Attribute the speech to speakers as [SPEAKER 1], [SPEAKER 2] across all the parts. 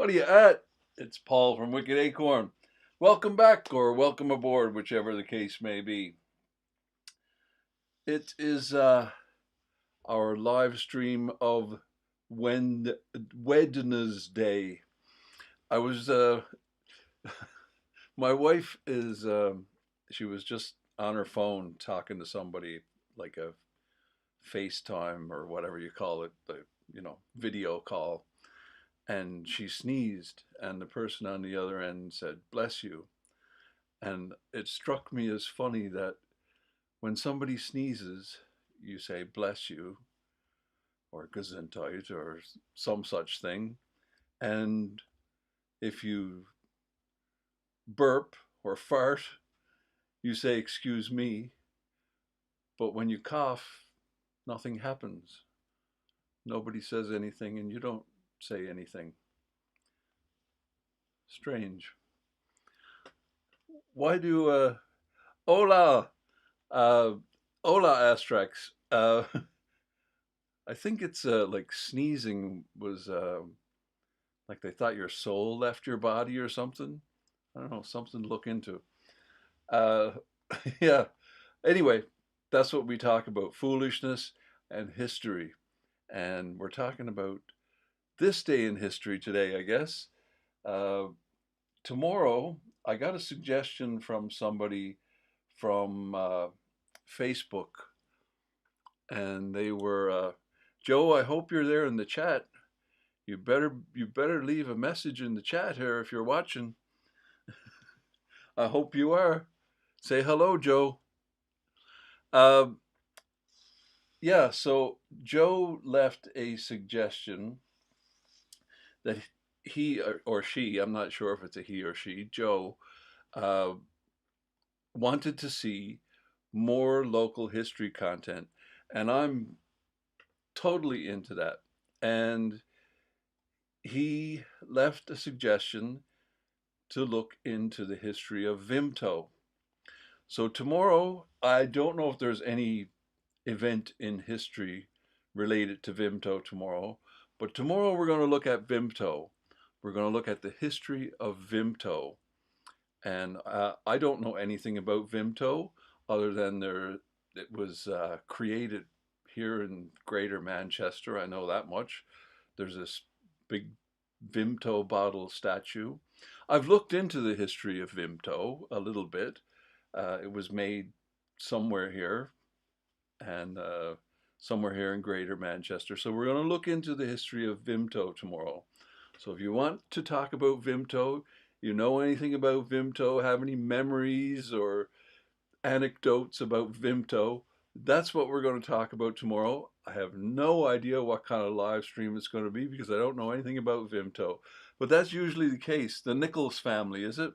[SPEAKER 1] What are you at? It's Paul from Wicked Acorn. Welcome back or welcome aboard, whichever the case may be. It is our live stream of Wednesday. I was, my wife is, she was just on her phone talking to somebody like a FaceTime or whatever you call it, the video call. And she sneezed, and the person on the other end said, "Bless you." And it struck me as funny that when somebody sneezes, you say "bless you" or "gesundheit" or some such thing. And if you burp or fart, you say "excuse me." But when you cough, nothing happens. Nobody says anything, and you don't say anything. Strange. Why do hola, uh, hola, Astrax? I think it's like sneezing was like they thought your soul left your body or something. I don't know, something to look into. Uh, yeah. Anyway, that's what we talk about: foolishness and history. And we're talking about this day in history today, I guess. Uh, Tomorrow, I got a suggestion from somebody from Facebook, and they were, Joe, I hope you're there in the chat. You better leave a message in the chat here if you're watching. I hope you are. Say hello, Joe. Um, yeah, so Joe left a suggestion that he or she, I'm not sure if it's a he or she, Joe, uh, wanted to see more local history content. And I'm totally into that. And he left a suggestion to look into the history of Vimto. So tomorrow, I don't know if there's any event in history related to Vimto tomorrow, but tomorrow we're going to look at Vimto. We're going to look at the history of Vimto. And I don't know anything about Vimto other than it was created here in Greater Manchester. I know that much. There's this big Vimto bottle statue. I've looked into the history of Vimto a little bit. It was made somewhere here and somewhere here in Greater Manchester. So we're going to look into the history of Vimto tomorrow. So if you want to talk about Vimto, you know anything about Vimto, have any memories or anecdotes about Vimto, that's what we're going to talk about tomorrow. I have no idea what kind of live stream it's going to be because I don't know anything about Vimto. But that's usually the case. The Nichols family, is it?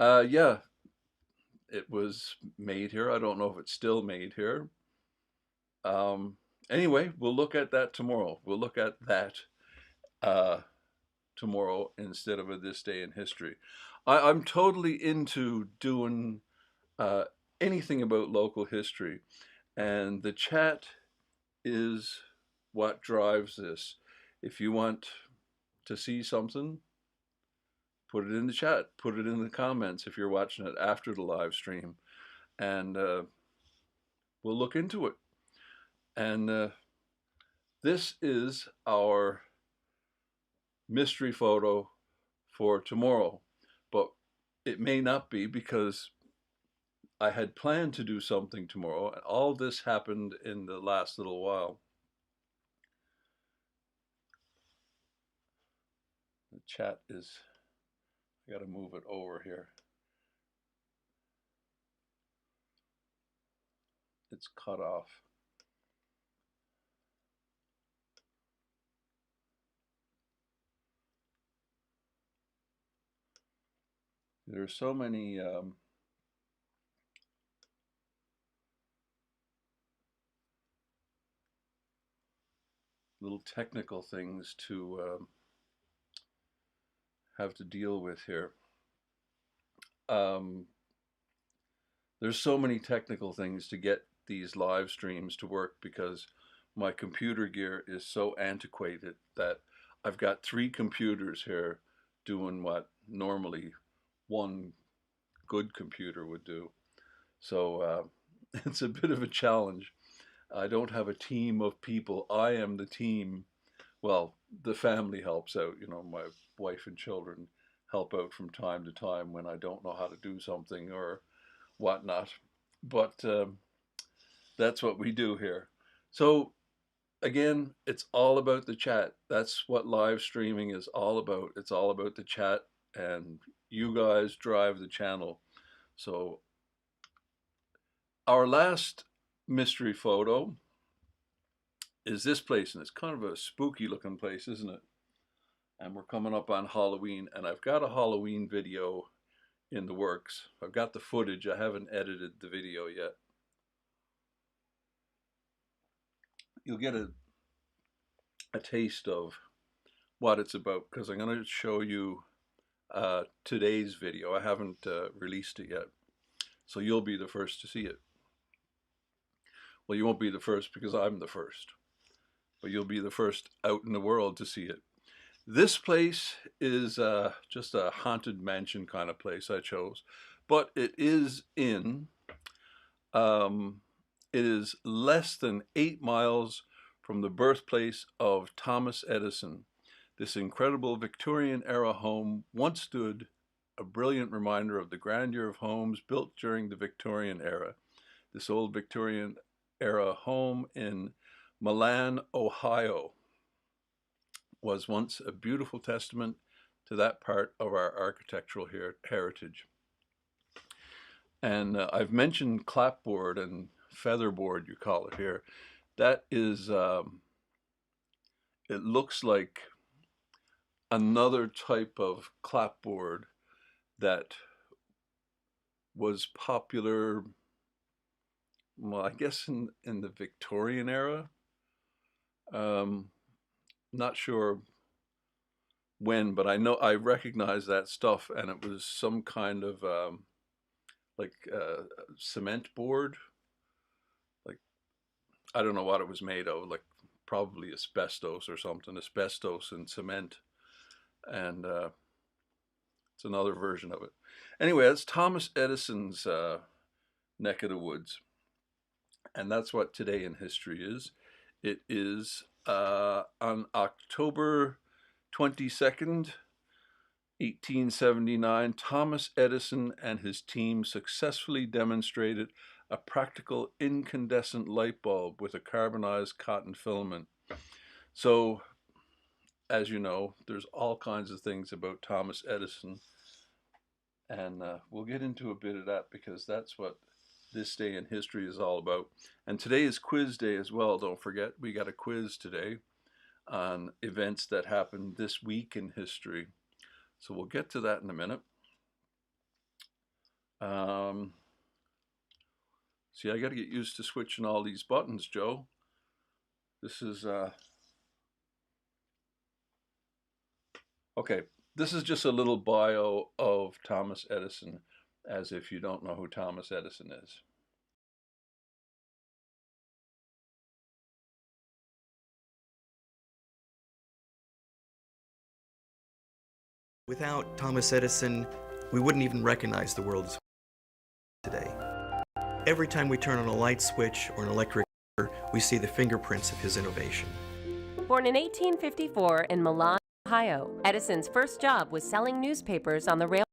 [SPEAKER 1] Yeah, it was made here. I don't know if it's still made here. Um, anyway, we'll look at that tomorrow. We'll look at that uh, tomorrow instead of a this day in history. I'm totally into doing uh, anything about local history, and the chat is what drives this. If you want to see something, put it in the chat, put it in the comments if you're watching it after the live stream, and we'll look into it. And this is our mystery photo for tomorrow, but it may not be because I had planned to do something tomorrow, and all this happened in the last little while. The chat is, I got to move it over here. It's cut off. There's so many little technical things to have to deal with here. Um, there's so many technical things to get these live streams to work because my computer gear is so antiquated that I've got 3 computers here doing what normally one good computer would do. So it's a bit of a challenge. I don't have a team of people. I am the team. Well, the family helps out. You know, my wife and children help out from time to time when I don't know how to do something or whatnot. But that's what we do here. So again, it's all about the chat. That's what live streaming is all about. It's all about the chat, and you guys drive the channel. So our last mystery photo is this place, and it's kind of a spooky looking place, isn't it? And we're coming up on Halloween, and I've got a Halloween video in the works. I've got the footage. I haven't edited the video yet. You'll get a taste of what it's about, because I'm going to show you today's video. I haven't released it yet, so you'll be the first to see it. Well, you won't be the first because I'm the first, but you'll be the first out in the world to see it. This place is just a haunted mansion kind of place I chose, but it is it is less than 8 miles from the birthplace of Thomas Edison. This incredible Victorian-era home once stood, a brilliant reminder of the grandeur of homes built during the Victorian era. This old Victorian-era home in Milan, Ohio, was once a beautiful testament to that part of our architectural heritage. And I've mentioned clapboard and featherboard, you call it here. That is, it looks like another type of clapboard that was popular, well, I guess in the Victorian era. Not sure when, but I know I recognize that stuff, and it was some kind of like cement board. Like, I don't know what it was made of, like probably asbestos or something, asbestos and cement. And it's another version of it. Anyway, that's Thomas Edison's neck of the woods. And that's what Today in History is. It is on October 22nd, 1879, Thomas Edison and his team successfully demonstrated a practical incandescent light bulb with a carbonized cotton filament. So, as you know, there's all kinds of things about Thomas Edison, and we'll get into a bit of that because that's what this day in history is all about. And today is quiz day as well. Don't forget, we got a quiz today on events that happened this week in history. So we'll get to that in a minute. See, I got to get used to switching all these buttons, Joe. This is, okay, this is just a little bio of Thomas Edison, as if you don't know who Thomas Edison is.
[SPEAKER 2] Without Thomas Edison, we wouldn't even recognize the world as today. Every time we turn on a light switch or an electric motor, we see the fingerprints of his innovation.
[SPEAKER 3] Born in 1854 in Milan, Ohio, Edison's first job was selling newspapers on the railroad.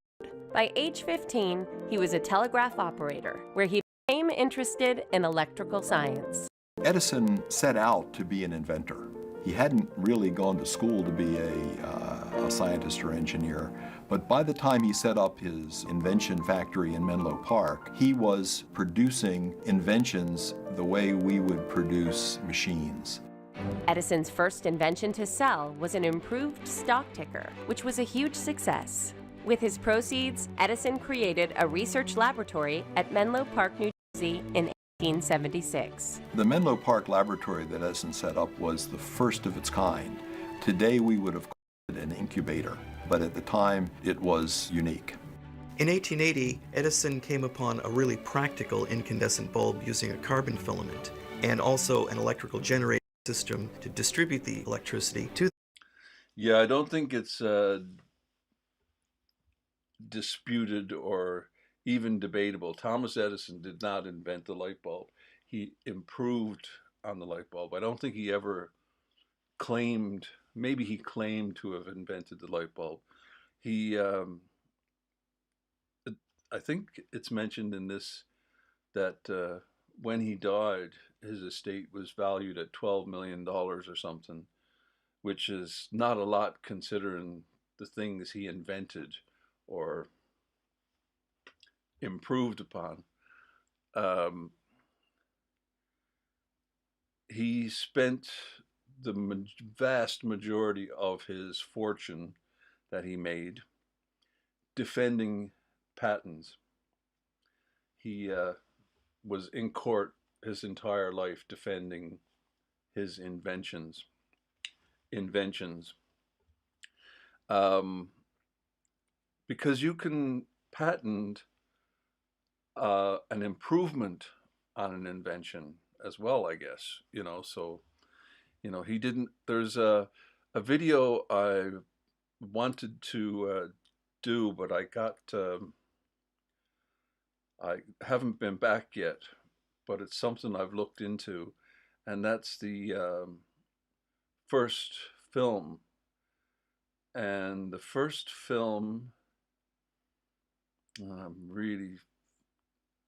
[SPEAKER 3] By age 15, he was a telegraph operator, where he became interested in electrical science.
[SPEAKER 4] Edison set out to be an inventor. He hadn't really gone to school to be a scientist or engineer, but by the time he set up his invention factory in Menlo Park, he was producing inventions the way we would produce machines.
[SPEAKER 3] Edison's first invention to sell was an improved stock ticker, which was a huge success. With his proceeds, Edison created a research laboratory at Menlo Park, New Jersey in 1876.
[SPEAKER 4] The Menlo Park laboratory that Edison set up was the first of its kind. Today we would have called it an incubator, but at the time it was unique.
[SPEAKER 2] In 1880, Edison came upon a really practical incandescent bulb using a carbon filament and also an electrical generator system to distribute the electricity to.
[SPEAKER 1] Yeah, I don't think it's disputed or even debatable. Thomas Edison did not invent the light bulb. He improved on the light bulb. I don't think he ever claimed, maybe he claimed to have invented the light bulb. He, I think it's mentioned in this that when he died, his estate was valued at $12 million or something, which is not a lot considering the things he invented or improved upon. Um, he spent the vast majority of his fortune that he made defending patents. He was in court his entire life defending his inventions. Um, because you can patent an improvement on an invention as well, I guess. So he didn't. There's a video I wanted to do, but I haven't been back yet. But it's something I've looked into, and that's the first film. And the first film, I'm really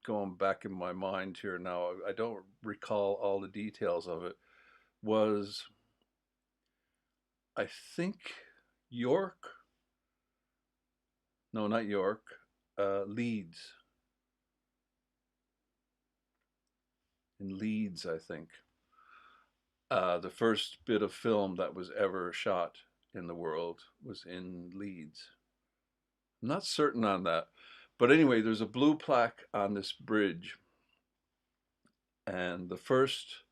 [SPEAKER 1] going back in my mind here now. I don't recall all the details of it. Was, I think, York? No, not York. Leeds. In Leeds, I think. The first bit of film that was ever shot in the world was in Leeds. I'm not certain on that. But anyway, there's a blue plaque on this bridge. And the first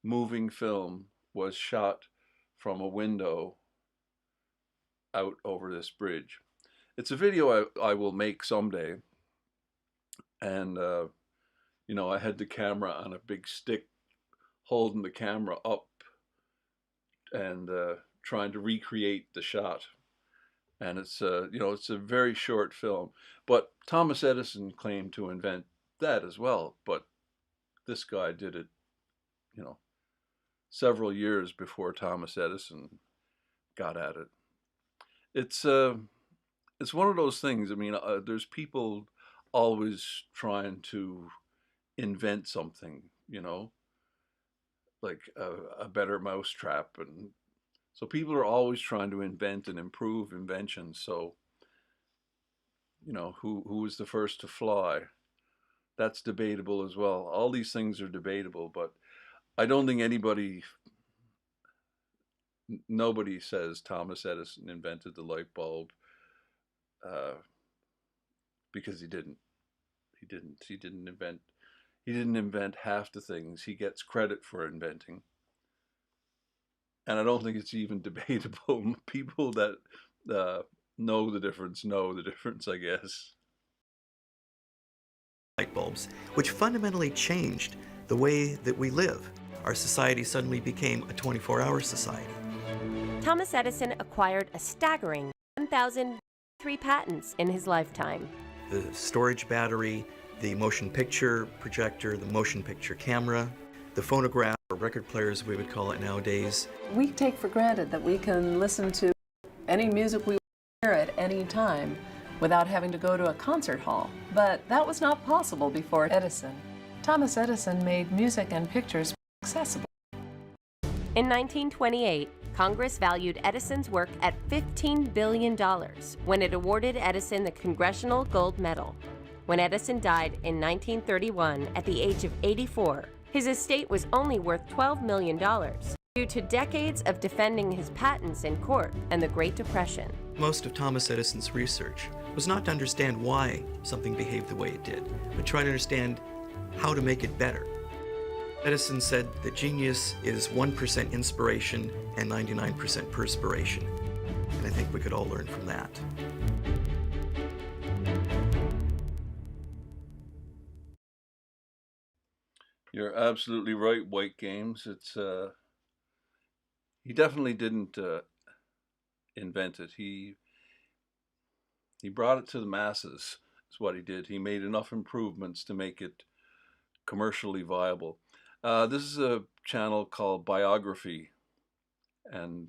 [SPEAKER 1] moving film was shot from a window out over this bridge. It's a video I will make someday. And, I had the camera on a big stick, holding the camera up and trying to recreate the shot. And it's a very short film. But Thomas Edison claimed to invent that as well. But this guy did it, several years before Thomas Edison got at it. It's one of those things. I mean, there's people always trying to invent something, like a better mousetrap, and so people are always trying to invent and improve inventions. So, who was the first to fly? That's debatable as well. All these things are debatable, but I don't think nobody says Thomas Edison invented the light bulb, because he didn't. He didn't. He didn't invent half the things he gets credit for inventing. And I don't think it's even debatable. People that know the difference, I guess.
[SPEAKER 2] Light bulbs, which fundamentally changed the way that we live. Our society suddenly became a 24-hour society.
[SPEAKER 3] Thomas Edison acquired a staggering 1,003 patents in his lifetime.
[SPEAKER 2] The storage battery, the motion picture projector, the motion picture camera, the phonograph, or record player as we would call it nowadays.
[SPEAKER 5] We take for granted that we can listen to any music we hear at any time without having to go to a concert hall. But that was not possible before Edison. Thomas Edison made music and pictures accessible.
[SPEAKER 3] In 1928, Congress valued Edison's work at $15 billion when it awarded Edison the Congressional Gold Medal. When Edison died in 1931 at the age of 84, his estate was only worth $12 million due to decades of defending his patents in court and the Great Depression.
[SPEAKER 2] Most of Thomas Edison's research was not to understand why something behaved the way it did, but try to understand how to make it better. Edison said that genius is 1% inspiration and 99% perspiration. And I think we could all learn from that.
[SPEAKER 1] You're absolutely right, White Games. It's he definitely didn't invent it. He brought it to the masses. Is what he did. He made enough improvements to make it commercially viable. This is a channel called Biography, and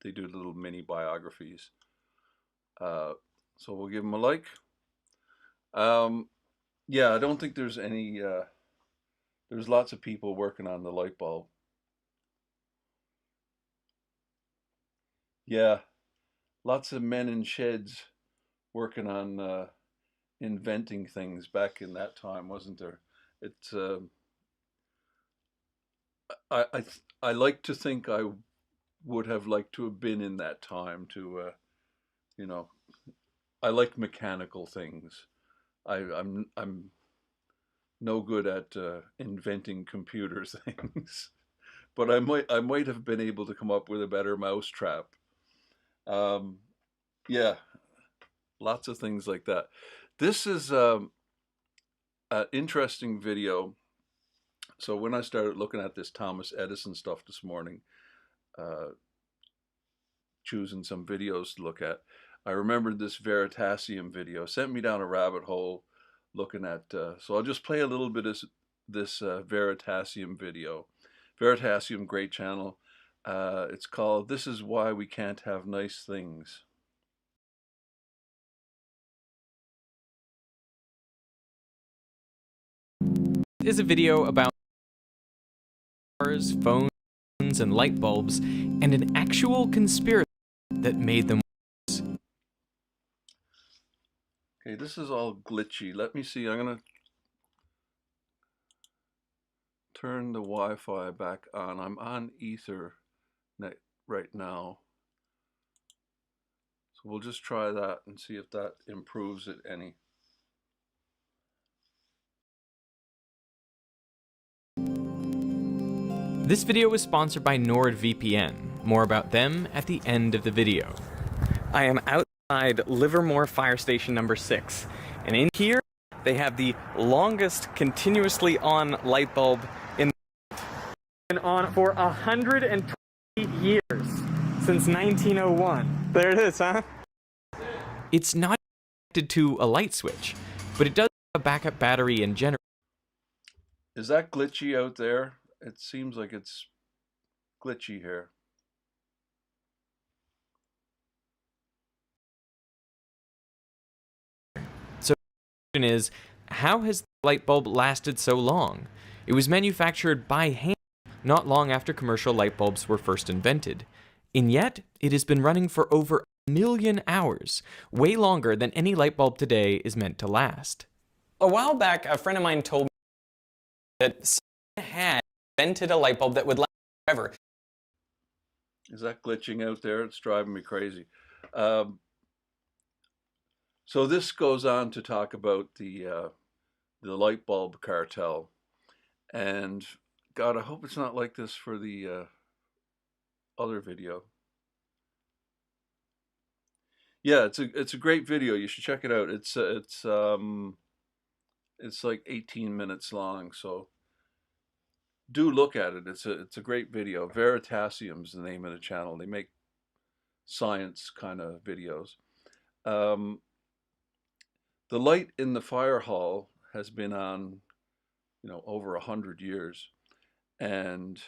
[SPEAKER 1] they do little mini biographies. So we'll give them a like. Yeah, I don't think there's any, there's lots of people working on the light bulb. Yeah, lots of men in sheds working on inventing things back in that time, wasn't there? It's I like to think I would have liked to have been in that time to you know, I like mechanical things. I'm no good at inventing computer things, but I might have been able to come up with a better mousetrap. Yeah, lots of things like that. This is an interesting video. So when I started looking at this Thomas Edison stuff this morning, choosing some videos to look at, I remembered this Veritasium video. Sent me down a rabbit hole looking at, so I'll just play a little bit of this Veritasium video. Veritasium, great channel. It's called "This Is Why We Can't Have Nice Things."
[SPEAKER 6] Is a video about cars, phones, and light bulbs, and an actual conspiracy that made them worse.
[SPEAKER 1] Okay, this is all glitchy. Let me see. I'm gonna turn the Wi-Fi back on. I'm on Ethernet right now. So we'll just try that and see if that improves it any.
[SPEAKER 6] This video was sponsored by NordVPN. More about them at the end of the video. I am outside Livermore Fire Station number 6, and in here they have the longest continuously on light bulb in the world. Been on for 120 years, since 1901. There it is, huh? It's not connected to a light switch, but it does have a backup battery and generator.
[SPEAKER 1] Is that glitchy out there? It seems like it's glitchy here.
[SPEAKER 6] So the question is, how has the light bulb lasted so long? It was manufactured by hand not long after commercial light bulbs were first invented. And yet, it has been running for over 1 million hours, way longer than any light bulb today is meant to last.
[SPEAKER 7] A while back, a friend of mine told me that someone had invented a light bulb that would last forever.
[SPEAKER 1] Is that glitching out there? It's driving me crazy. So this goes on to talk about the light bulb cartel, and God, I hope it's not like this for the other video. Yeah, it's a great video. You should check it out. It's like 18 minutes long, so do look at it. It's a great video. Veritasium's the name of the channel. They make science kind of videos. The light in the fire hall has been on, over 100 years, and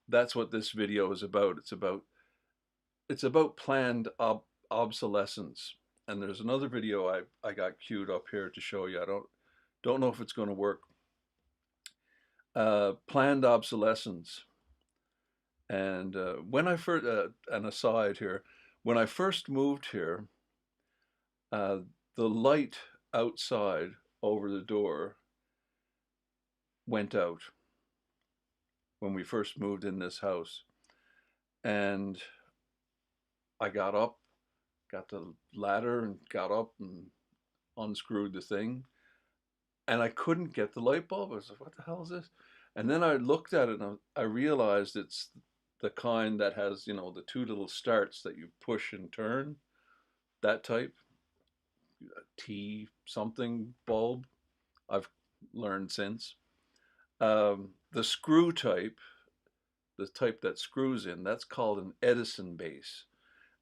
[SPEAKER 1] that's what this video is about. It's about planned obsolescence. And there's another video I got queued up here to show you. I don't know if it's going to work. Planned obsolescence. And when I first, an aside here, when I first moved here, the light outside over the door went out when we first moved in this house. And I got up, got the ladder and got up and unscrewed the thing, and I couldn't get the light bulb. I was like, what the hell is this? And then I looked at it and I realized it's the kind that has, the two little starts that you push and turn, that type, T something bulb, I've learned since. The screw type the type that screws in, that's called an Edison base.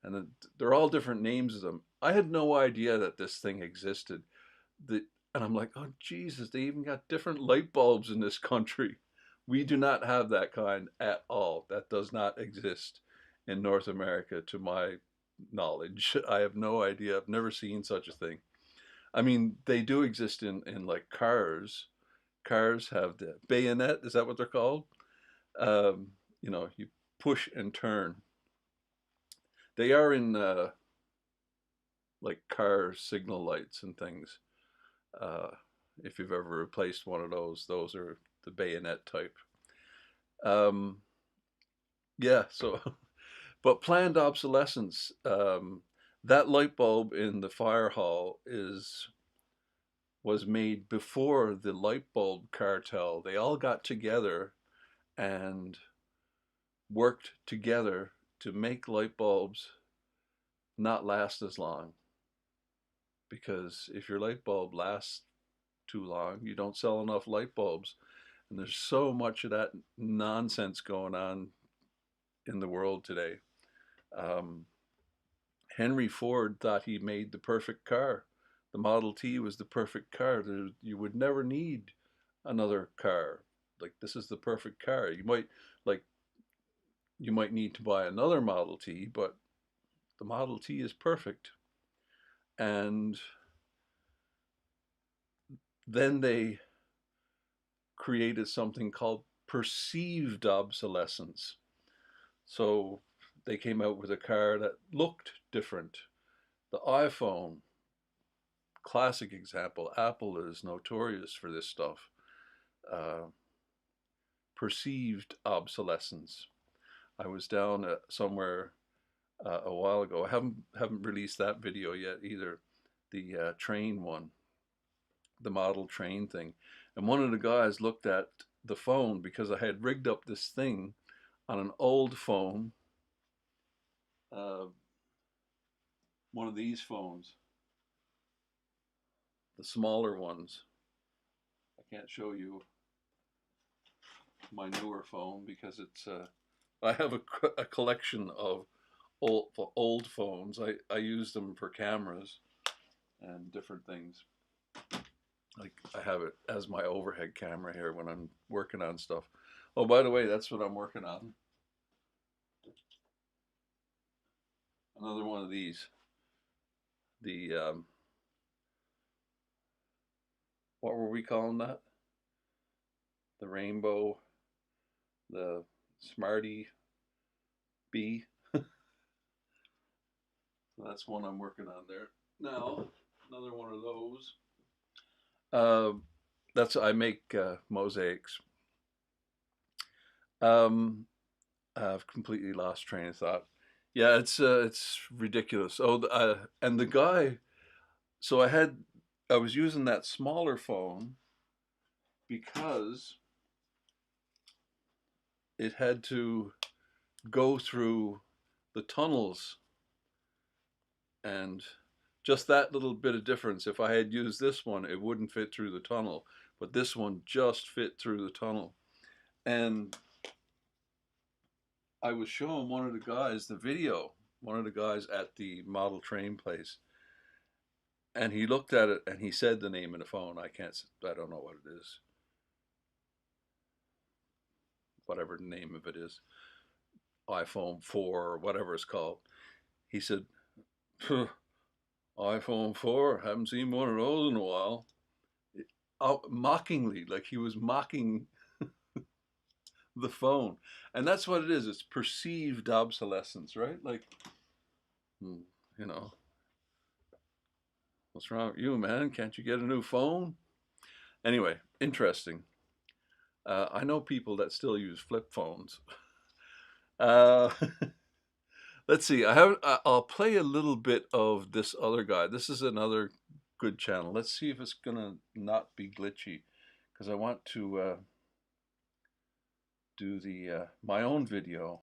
[SPEAKER 1] And they're all different names of them. I had no idea that this thing existed. And I'm like, oh Jesus, they even got different light bulbs in this country. We do not have that kind at all. That does not exist in North America, to my knowledge. I have no idea. I've never seen such a thing. I mean, they do exist in like cars. Cars have the bayonet. Is that what they're called? You know, you push and turn. They are in like car signal lights and things. If you've ever replaced one of those are the bayonet type. Yeah, so, but planned obsolescence, that light bulb in the fire hall was made before the light bulb cartel. They all got together and worked together to make light bulbs not last as long. Because if your light bulb lasts too long, you don't sell enough light bulbs. And there's so much of that nonsense going on in the world today. Henry Ford thought he made the perfect car. The Model T was the perfect car. You would never need another car. Like, this is the perfect car. You might need to buy another Model T, but the Model T is perfect. And then they created something called perceived obsolescence. So they came out with a car that looked different. The iPhone, classic example. Apple is notorious for this stuff. Perceived obsolescence. I was down somewhere a while ago. I haven't released that video yet either. The train one, the model train thing. And one of the guys looked at the phone, because I had rigged up this thing on an old phone, one of these phones, the smaller ones. I can't show you my newer phone because it's I have a collection of old phones. I use them for cameras and different things. Like, I have it as my overhead camera here when I'm working on stuff. Oh, by the way, that's what I'm working on. Another one of these. The what were we calling that? The Rainbow, the Smarty Bee. So that's one I'm working on there. Now, another one of those. I make mosaics. I've completely lost train of thought. Yeah, it's ridiculous. Oh, and the guy. So I was using that smaller phone because it had to go through the tunnels, and just that little bit of difference. If I had used this one, it wouldn't fit through the tunnel, but this one just fit through the tunnel. And I was showing one of the guys the video, one of the guys at the model train place, and he looked at it and he said the name of the phone. I don't know what it is. Whatever the name of it is, iPhone 4 or whatever it's called. He said, iPhone 4, haven't seen one of those in a while. Mockingly, like he was mocking the phone. And that's what it is. It's perceived obsolescence, right? Like, you know, what's wrong with you, man? Can't you get a new phone? Anyway, interesting. I know people that still use flip phones. Let's see. I'll play a little bit of this other guy. This is another good channel. Let's see if it's gonna not be glitchy, because I want to do the my own video.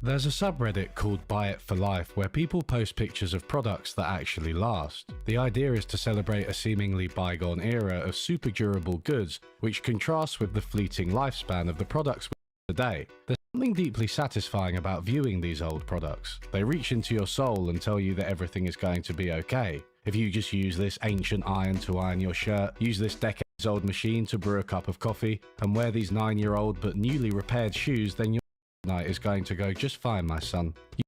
[SPEAKER 8] There's a subreddit called Buy It For Life where people post pictures of products that actually last. The idea is to celebrate a seemingly bygone era of super durable goods, which contrasts with the fleeting lifespan of the products today. There's something deeply satisfying about viewing these old products. They reach into your soul and tell you that everything is going to be okay. If you just use this ancient iron to iron your shirt, use this decades-old machine to brew a cup of coffee, and wear these 9-year-old but newly repaired shoes, then your night is going to go just fine, my son. You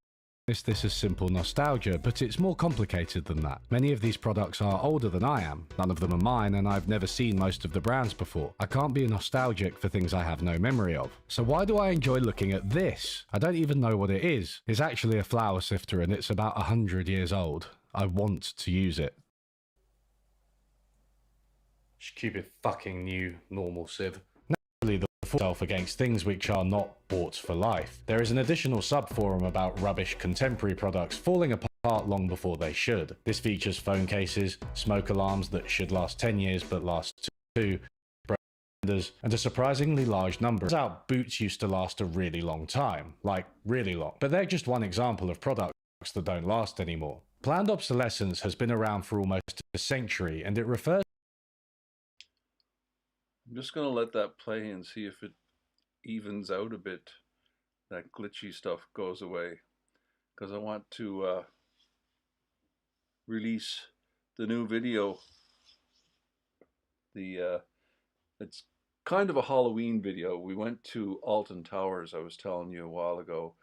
[SPEAKER 8] this as simple nostalgia, but it's more complicated than that. Many of these products are older than I am. None of them are mine, and I've never seen most of the brands before. I can't be nostalgic for things I have no memory of. So why do I enjoy looking at this? I don't even know what it is. It's actually a flour sifter, and it's about 100 years old. I want to use it. Stupid fucking new normal sieve. Naturally, the itself against things which are not bought for life. There is an additional subforum about rubbish contemporary products falling apart long before they should. This features phone cases, smoke alarms that should last 10 years but last 2, and a surprisingly large number. Turns out boots used to last a really long time, like really long. But they're just one example of products that don't last anymore. Planned obsolescence has been around for almost a century, and it refers.
[SPEAKER 1] I'm just going to let that play and see if it evens out a bit. That glitchy stuff goes away. Because I want to release the new video. It's kind of a Halloween video. We went to Alton Towers, I was telling you a while ago.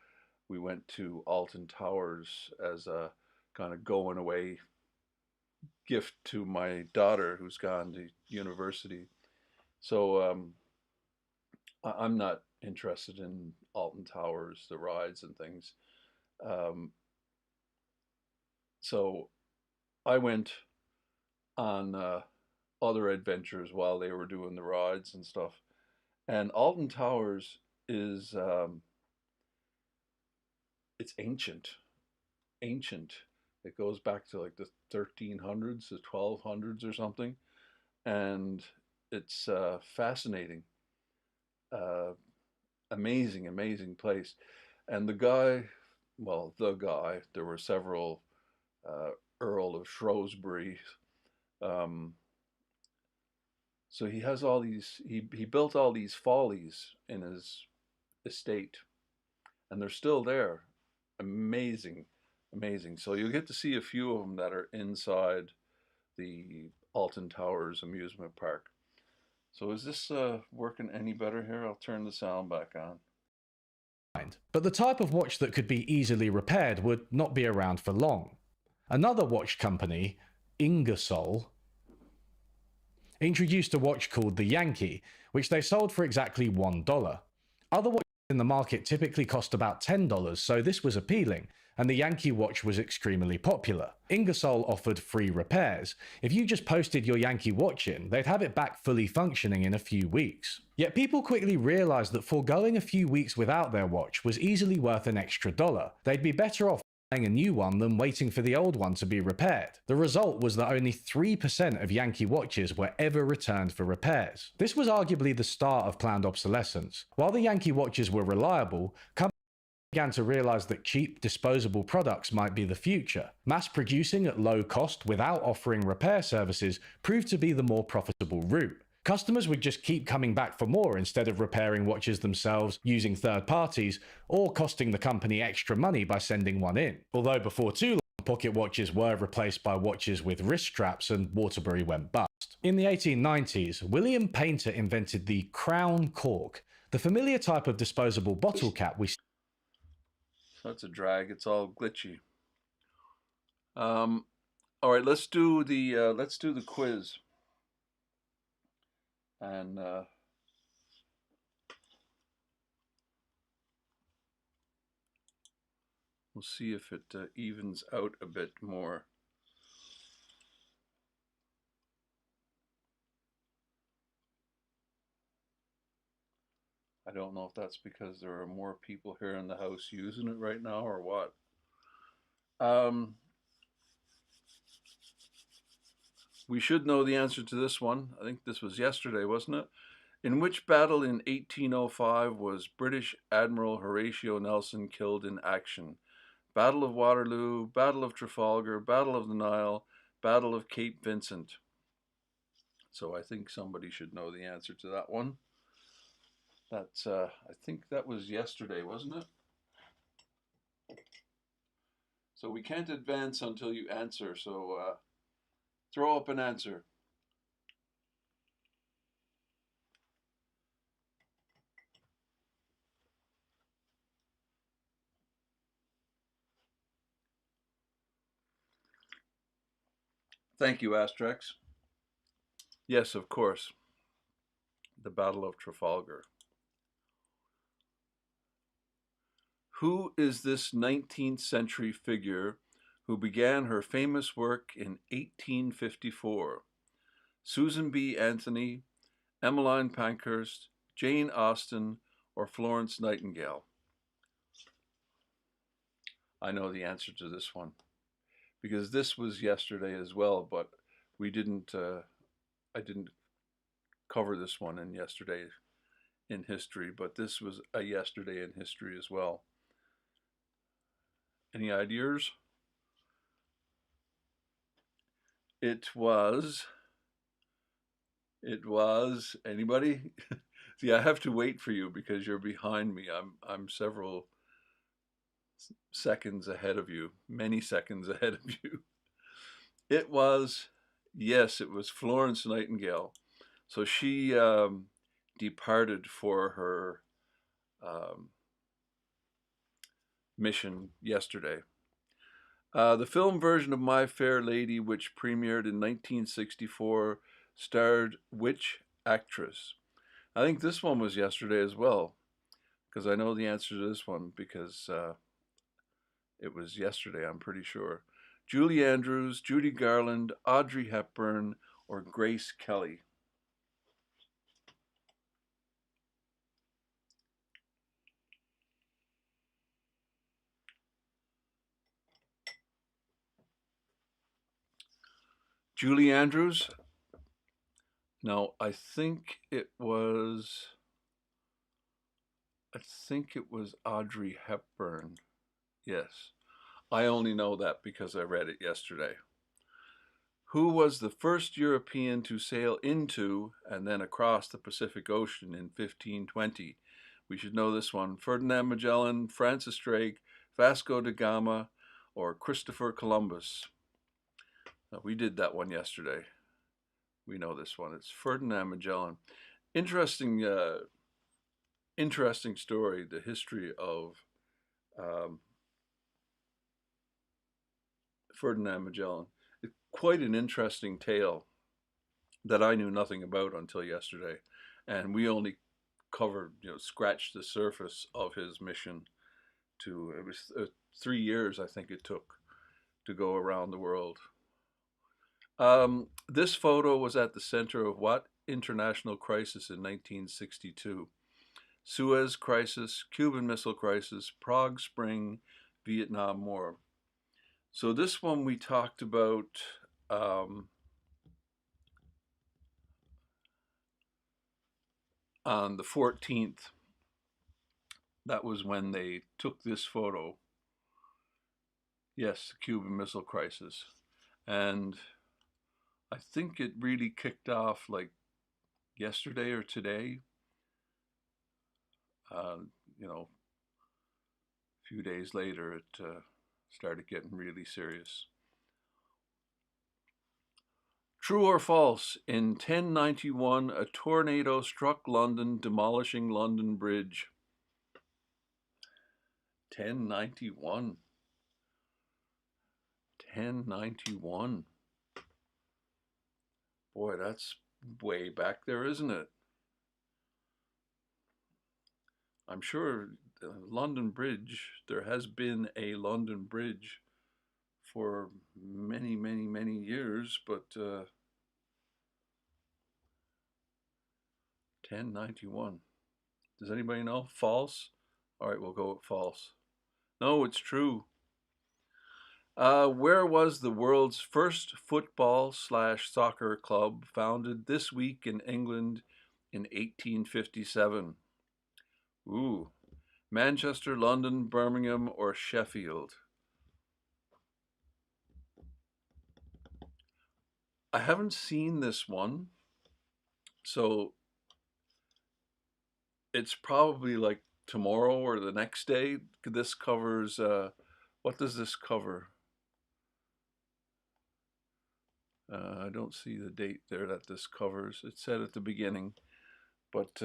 [SPEAKER 1] We went to Alton Towers as a kind of going away gift to my daughter who's gone to university. So I'm not interested in Alton Towers, the rides and things. So I went on other adventures while they were doing the rides and stuff. And Alton Towers is, it's ancient. It goes back to like the 1300s, the 1200s or something. And it's fascinating. Amazing place. And the guy, there were several, Earl of Shrewsbury. So he has all these, he built all these follies in his estate, and they're still there. Amazing. So you'll get to see a few of them that are inside the Alton Towers amusement park. So is this working any better here? I'll turn the sound back on.
[SPEAKER 8] But the type of watch that could be easily repaired would not be around for long. Another watch company, Ingersoll, introduced a watch called the Yankee, which they sold for exactly $1. Other watches in the market typically cost about $10, so this was appealing, and the Yankee watch was extremely popular. Ingersoll offered free repairs. If you just posted your Yankee watch in, they'd have it back fully functioning in a few weeks. Yet people quickly realized that foregoing a few weeks without their watch was easily worth an extra $1. They'd be better off buying a new one than waiting for the old one to be repaired. The result was that only 3% of Yankee watches were ever returned for repairs. This was arguably the start of planned obsolescence. While the Yankee watches were reliable, companies began to realize that cheap, disposable products might be the future. Mass producing at low cost without offering repair services proved to be the more profitable route. Customers would just keep coming back for more instead of repairing watches themselves using third parties or costing the company extra money by sending one in. Although before too long, pocket watches were replaced by watches with wrist straps and Waterbury went bust. In the 1890s, William Painter invented the crown cork, the familiar type of disposable bottle cap we
[SPEAKER 1] That's a drag. It's all glitchy. All right, let's do the quiz. And we'll see if it evens out a bit more. I don't know if that's because there are more people here in the house using it right now or what. We should know the answer to this one. I think this was yesterday, wasn't it? In which battle in 1805 was British Admiral Horatio Nelson killed in action? Battle of Waterloo, Battle of Trafalgar, Battle of the Nile, Battle of Cape Vincent. So I think somebody should know the answer to that one. That's, I think that was yesterday, wasn't it? So we can't advance until you answer, so throw up an answer. Thank you, Asterix. Yes, of course. The Battle of Trafalgar. Who is this 19th century figure who began her famous work in 1854? Susan B. Anthony, Emmeline Pankhurst, Jane Austen, or Florence Nightingale? I know the answer to this one because this was yesterday as well, but we didn't, I didn't cover this one in yesterday in history, but this was a yesterday in history as well. Any ideas? It was, anybody? See, I have to wait for you because you're behind me. I'm several seconds ahead of you, many seconds ahead of you. It was, yes, it was Florence Nightingale. So she departed for her mission yesterday. The film version of My Fair Lady, which premiered in 1964, starred which actress? I think this one was yesterday as well, because I know the answer to this one because it was yesterday, I'm pretty sure. Julie Andrews, Judy Garland, Audrey Hepburn, or Grace Kelly? Julie Andrews? No, I think it was Audrey Hepburn. Yes. I only know that because I read it yesterday. Who was the first European to sail into and then across the Pacific Ocean in 1520? We should know this one. Ferdinand Magellan, Francis Drake, Vasco da Gama, or Christopher Columbus? We did that one yesterday. We know this one. It's Ferdinand Magellan. Interesting story, the history of Ferdinand Magellan. It's quite an interesting tale that I knew nothing about until yesterday. And we only covered, scratched the surface of his mission to, it was 3 years, I think it took to go around the world. This photo was at the center of what international crisis in 1962? Suez Crisis, Cuban Missile Crisis, Prague Spring, Vietnam War. So this one we talked about on the 14th. That was when they took this photo. Yes, the Cuban Missile Crisis. And I think it really kicked off like yesterday or today. A few days later, it started getting really serious. True or false? In 1091, a tornado struck London, demolishing London Bridge. 1091. 1091. Boy, that's way back there, isn't it? I'm sure London Bridge, there has been a London Bridge for many, many, many years, but 1091. Does anybody know? False? All right, we'll go with false. No, it's true. Where was the world's first football/soccer club founded this week in England in 1857? Ooh, Manchester, London, Birmingham, or Sheffield? I haven't seen this one, so it's probably like tomorrow or the next day. This covers, what does this cover? I don't see the date there that this covers. It said at the beginning, but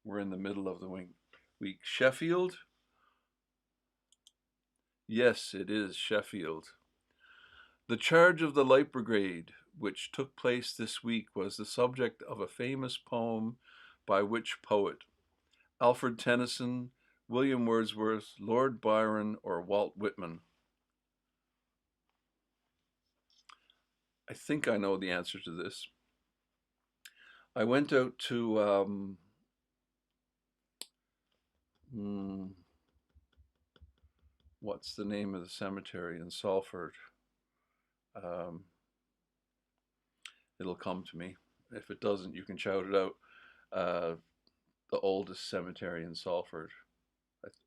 [SPEAKER 1] we're in the middle of the week. Sheffield? Yes, it is Sheffield. The charge of the Light Brigade, which took place this week, was the subject of a famous poem by which poet? Alfred Tennyson, William Wordsworth, Lord Byron, or Walt Whitman? I think I know the answer to this. I went out to what's the name of the cemetery in Salford? It'll come to me. If it doesn't, you can shout it out. The oldest cemetery in Salford.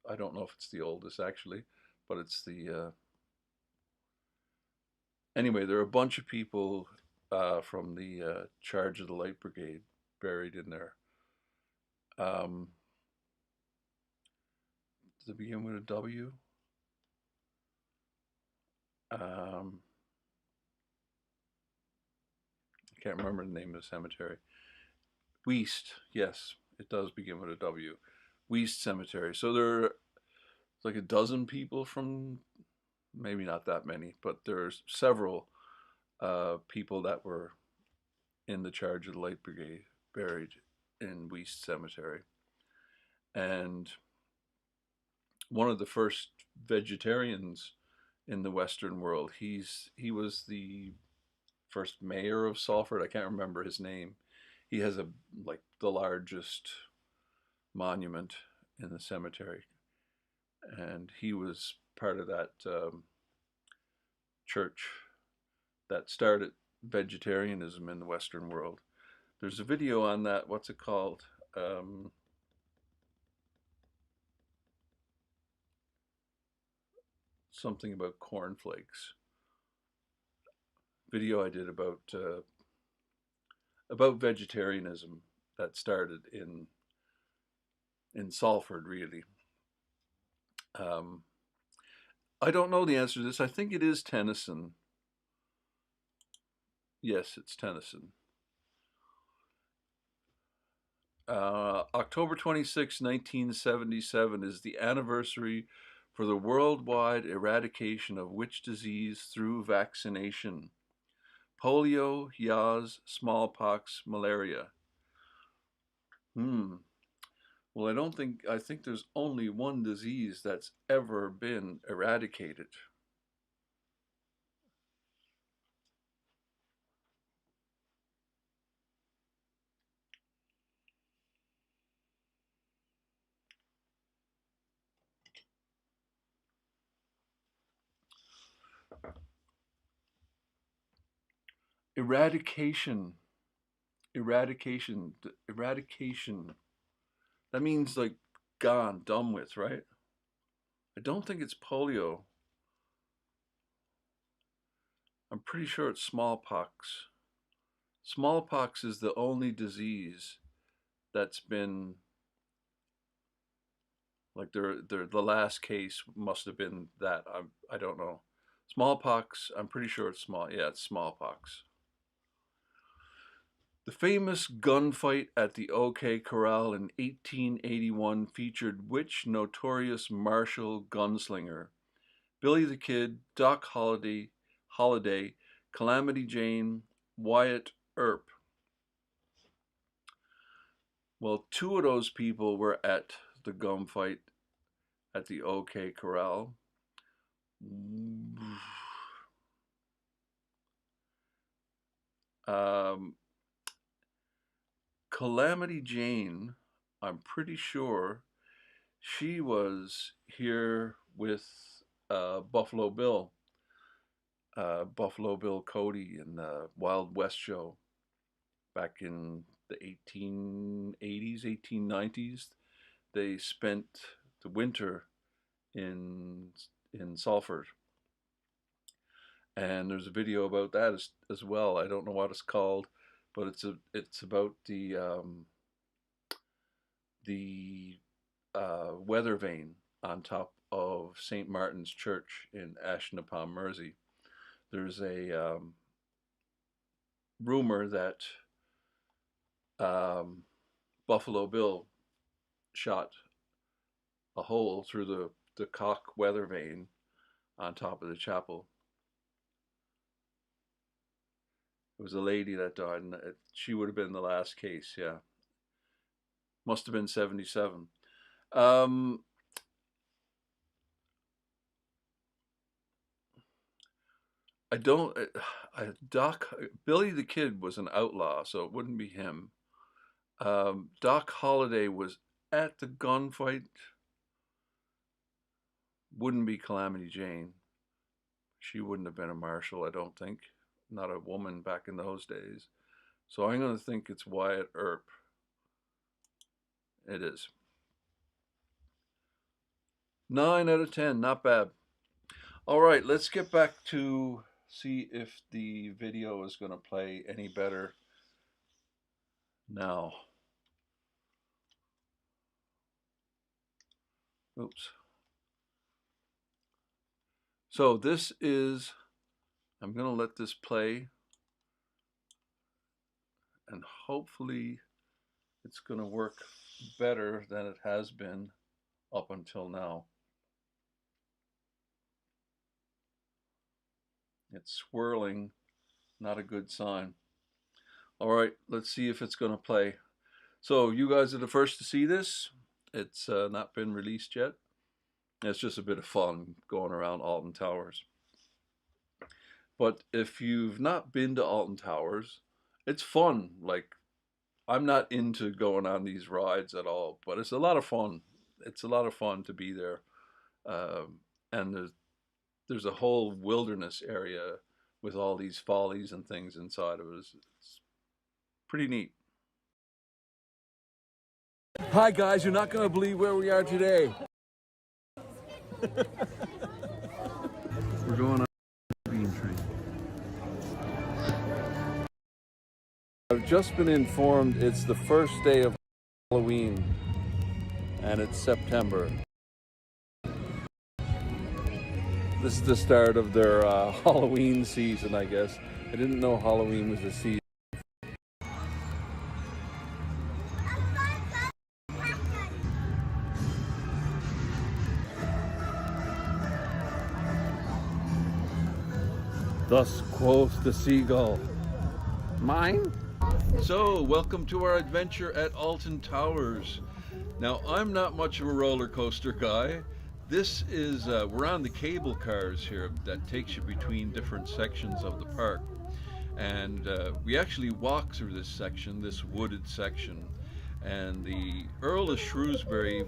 [SPEAKER 1] I don't know if it's the oldest actually, but it's the anyway, there are a bunch of people from the Charge of the Light Brigade buried in there. Does it begin with a W? I can't remember the name of the cemetery. Weast, yes, it does begin with a W. Weast Cemetery. So there are like a dozen people from, maybe not that many, but there's several people that were in the Charge of the Light Brigade buried in Weast Cemetery. And one of the first vegetarians in the Western world, he was the first mayor of Salford. I can't remember his name. He has like the largest monument in the cemetery, and he was part of that church that started vegetarianism in the Western world. There's a video on that. What's it called? Something about cornflakes. Video I did about vegetarianism that started in Salford, really. I don't know the answer to this. I think it is Tennyson. Yes, it's Tennyson. October 26, 1977 is the anniversary for the worldwide eradication of which disease through vaccination? Polio, Yaz, smallpox, malaria. Well, I think there's only one disease that's ever been eradicated. Eradication. That means like gone, done with, right? I don't think it's polio. I'm pretty sure it's smallpox. Smallpox is the only disease that's been, like, the last case must have been that. I don't know. Smallpox, I'm pretty sure it's it's smallpox. The famous gunfight at the OK Corral in 1881 featured which notorious martial gunslinger? Billy the Kid, Doc Holliday, Calamity Jane, Wyatt Earp. Well, two of those people were at the gunfight at the OK Corral. Calamity Jane, I'm pretty sure she was here with Buffalo Bill Cody in the Wild West show back in the 1880s, 1890s. They spent the winter in Salford. And there's a video about that as well. I don't know what it's called, but it's about the weather vane on top of St. Martin's Church in Ashton upon Mersey. There's a rumor that Buffalo Bill shot a hole through the cock weather vane on top of the chapel. It was a lady that died, and she would have been the last case, yeah. Must have been 77. Billy the Kid was an outlaw, so it wouldn't be him. Doc Holliday was at the gunfight. Wouldn't be Calamity Jane. She wouldn't have been a marshal, I don't think. Not a woman back in those days. So I'm going to think it's Wyatt Earp. It is. 9 out of 10, not bad. All right, let's get back to see if the video is going to play any better now. Oops. So this is, I'm going to let this play, and hopefully it's going to work better than it has been up until now. It's swirling, not a good sign. All right, let's see if it's going to play. So you guys are the first to see this. It's not been released yet. It's just a bit of fun going around Alton Towers. But if you've not been to Alton Towers, it's fun. Like, I'm not into going on these rides at all, but it's a lot of fun. It's a lot of fun to be there. And there's a whole wilderness area with all these follies and things inside of it. It's pretty neat.
[SPEAKER 9] Hi guys, you're not going to believe where we are today.
[SPEAKER 1] We're going on a bean train. I've just been informed it's the first day of Halloween, and it's September. This is the start of their Halloween season, I guess. I didn't know Halloween was a season. Thus quoth the seagull. Mine? So, welcome to our adventure at Alton Towers. Now, I'm not much of a roller coaster guy. This is, we're on the cable cars here that takes you between different sections of the park. And we actually walk through this section, this wooded section. And the Earl of Shrewsbury,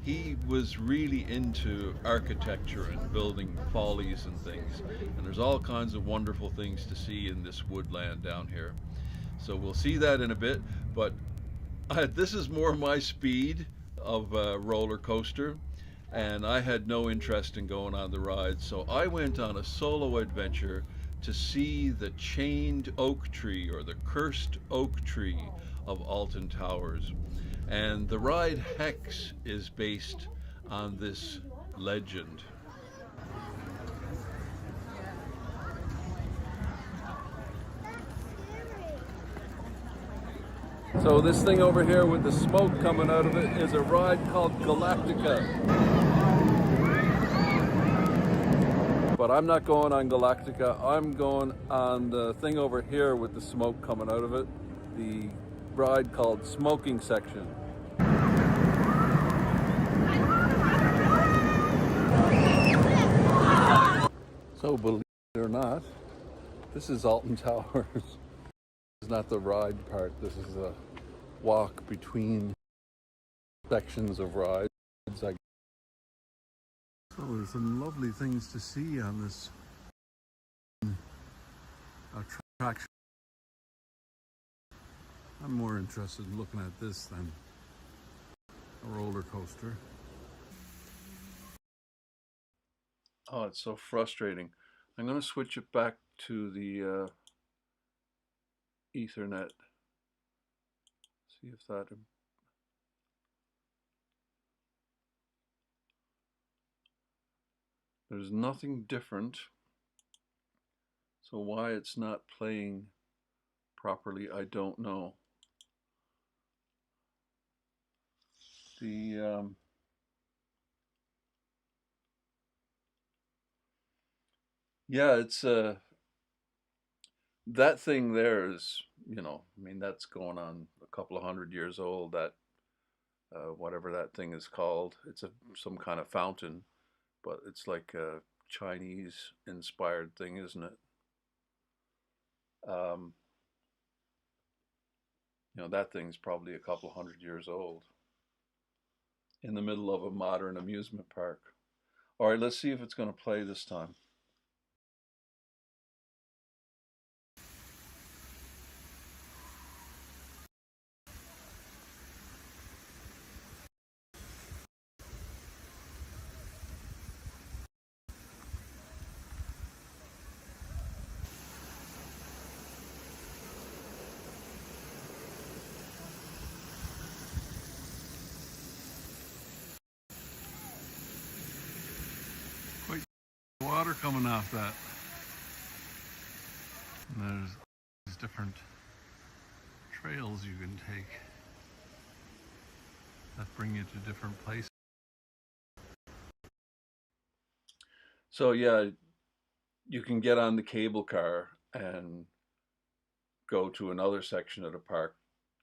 [SPEAKER 1] he was really into architecture and building follies and things. And there's all kinds of wonderful things to see in this woodland down here. So we'll see that in a bit, but this is more my speed of roller coaster, and I had no interest in going on the ride, so I went on a solo adventure to see the chained oak tree, or the cursed oak tree of Alton Towers. And the ride Hex is based on this legend. So this thing over here with the smoke coming out of it is a ride called Galactica. But I'm not going on Galactica, I'm going on the thing over here with the smoke coming out of it, the ride called Smoking Section. So believe it or not, this is Alton Towers. This is not the ride part, this is a walk between sections of rides. So there's some lovely things to see on this attraction.
[SPEAKER 9] I'm more interested in looking at this than a roller coaster.
[SPEAKER 1] Oh, it's so frustrating. I'm going to switch it back to the Ethernet. See if that... There's nothing different. So why it's not playing properly, I don't know. The yeah, it's that thing there is, you know, I mean, that's going on a couple of 100 years old. That whatever that thing is called, it's some kind of fountain, but it's like a Chinese inspired thing, isn't it? You know, that thing's probably a couple 100 years old in the middle of a modern amusement park. All right, let's see if it's going to play this time.
[SPEAKER 9] Quite water coming off that. And there's these different trails you can take that bring you to different places.
[SPEAKER 1] So yeah, you can get on the cable car and go to another section of the park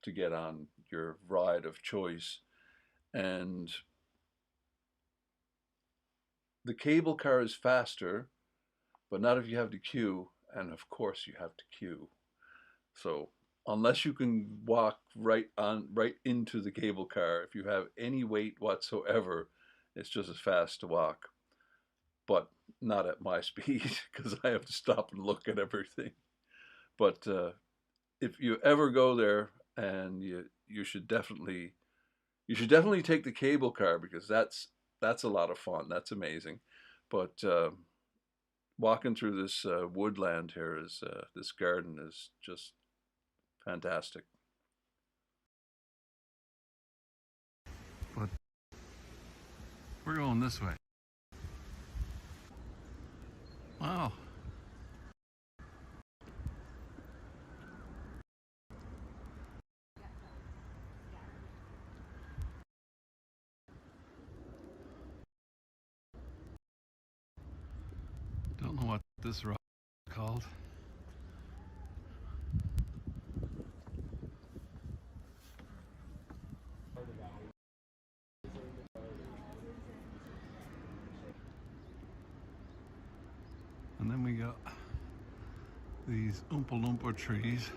[SPEAKER 1] to get on your ride of choice. And the cable car is faster, but not if you have to queue. And of course you have to queue. So unless you can walk right into the cable car, if you have any weight whatsoever, it's just as fast to walk. But not at my speed, because I have to stop and look at everything. But if you ever go there, and you should definitely take the cable car, because that's a lot of fun. That's amazing. But walking through this woodland here is this garden is just fantastic.
[SPEAKER 9] But we're going this way. Wow. Don't know what this rock is called. And then we got these Oompa Loompa trees.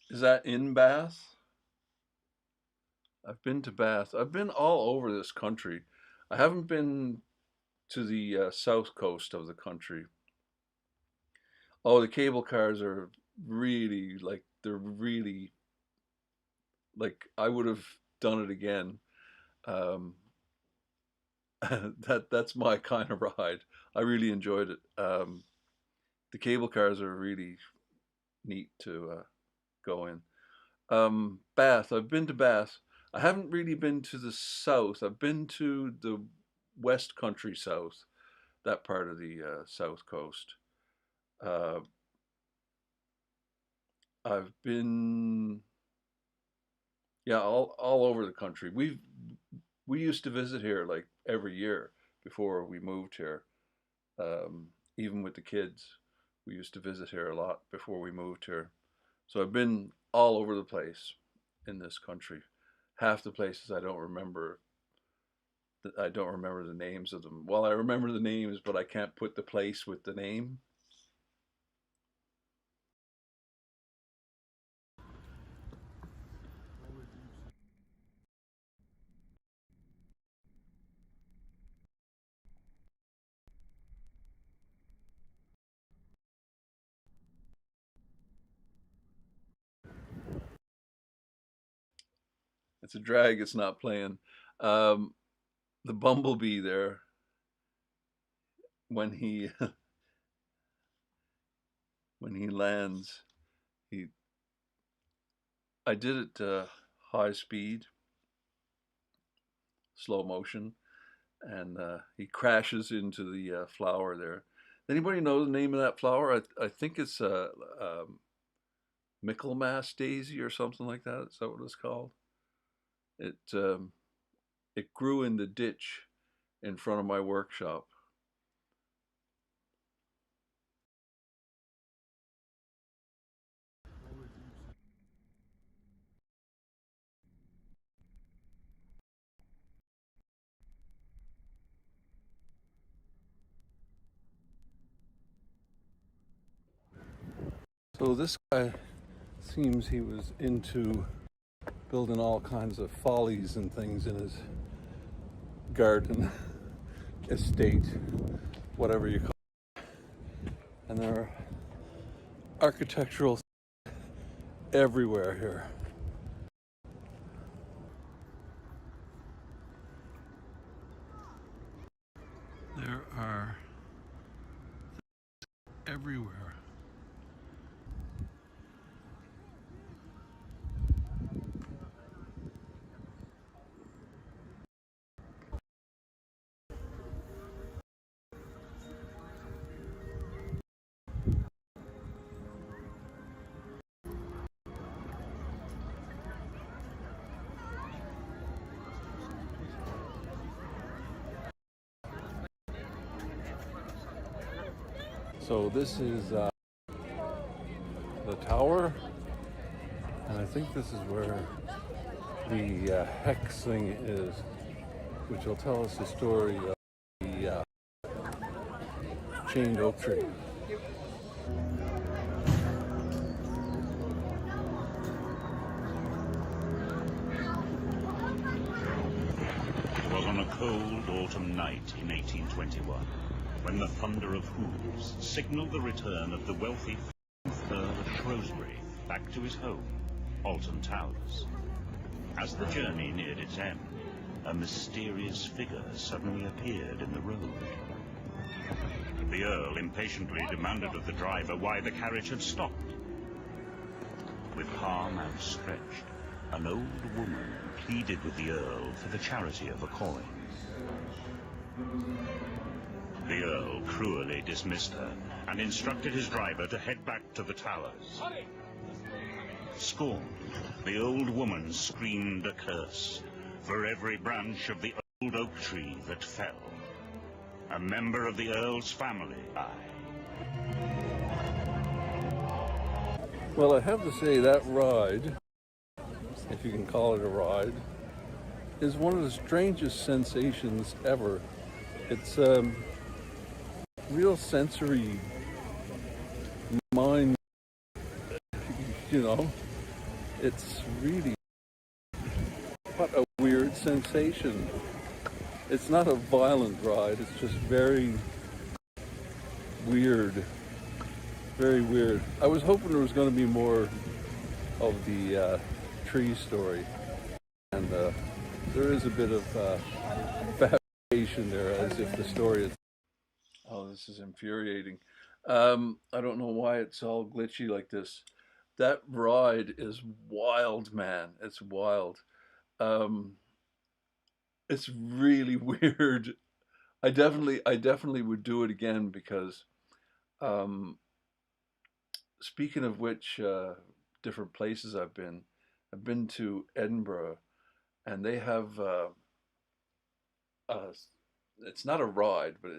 [SPEAKER 1] Is that in Bath? I've been to Bath. I've been all over this country. I haven't been to the south coast of the country. Oh, the cable cars are really like, they're really like, I would have done it again. Um, that's my kind of ride. I really enjoyed it. The cable cars are really neat to go in. Bath. I've been to Bath. I haven't really been to the south. I've been to the West Country South, that part of the South Coast. I've been, yeah, all over the country. We used to visit here like every year before we moved here. Even with the kids, we used to visit here a lot before we moved here. So I've been all over the place in this country. Half the places I don't remember. I don't remember the names of them. Well, I remember the names, but I can't put the place with the name. It's a drag. It's not playing. The bumblebee there, when he when he lands, I did it high speed, slow motion, and he crashes into the flower there. Anybody know the name of that flower? I think it's Michaelmas daisy or something like that. Is that what it's called? It grew in the ditch in front of my workshop. So this guy seems he was into building all kinds of follies and things in his garden, estate, whatever you call it. And there are architectural everywhere here. There are everywhere. So this is the tower, and I think this is where the hex thing is, which will tell us the story of the chained oak tree.
[SPEAKER 10] It was on a cold autumn night in 1821 when the thunder of hooves signalled the return of the wealthy Earl of Shrewsbury back to his home, Alton Towers. As the journey neared its end, a mysterious figure suddenly appeared in the road. The Earl impatiently demanded of the driver why the carriage had stopped. With palm outstretched, an old woman pleaded with the Earl for the charity of a coin. The Earl cruelly dismissed her and instructed his driver to head back to the towers. Scorned, the old woman screamed a curse for every branch of the old oak tree that fell. A member of the Earl's family died.
[SPEAKER 1] Well, I have to say that ride, if you can call it a ride, is one of the strangest sensations ever. It's real sensory mind, you know. It's really, what a weird sensation. It's not a violent ride, it's just very weird. Very weird. I was hoping there was going to be more of the tree story, and there is a bit of fabrication there, as if the story is. Oh, this is infuriating. I don't know why it's all glitchy like this. That ride is wild, man. It's wild. It's really weird. I definitely would do it again because, speaking of which, different places I've been to Edinburgh, and they have it's not a ride, but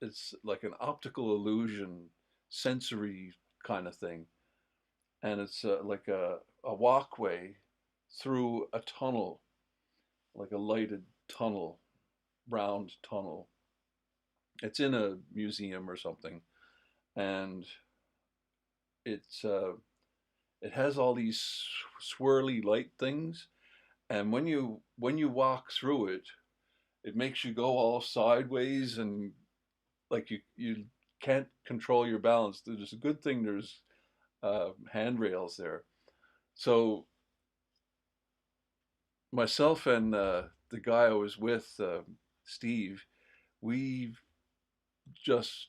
[SPEAKER 1] it's like an optical illusion, sensory kind of thing, and it's like a walkway through a tunnel, like a lighted tunnel, round tunnel. It's in a museum or something, and it has all these swirly light things, and when you walk through it, it makes you go all sideways, and like you can't control your balance. There's a good thing there's handrails there. So myself and the guy I was with, Steve, we just,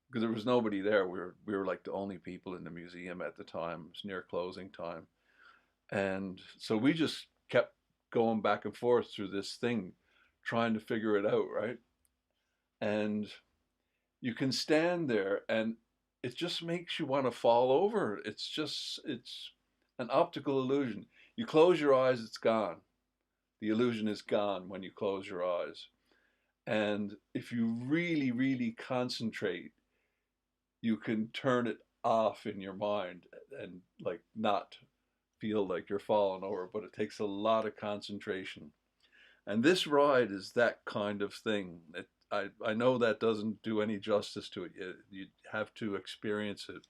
[SPEAKER 1] because there was nobody there, we were like the only people in the museum at the time. It was near closing time, and so we just kept going back and forth through this thing, trying to figure it out, right? And you can stand there and it just makes you want to fall over. It's an optical illusion. You close your eyes, it's gone. The illusion is gone when you close your eyes. And if you really, really concentrate, you can turn it off in your mind and like not feel like you're falling over, but it takes a lot of concentration. And this ride is that kind of thing. I know that doesn't do any justice to it. You have to experience it.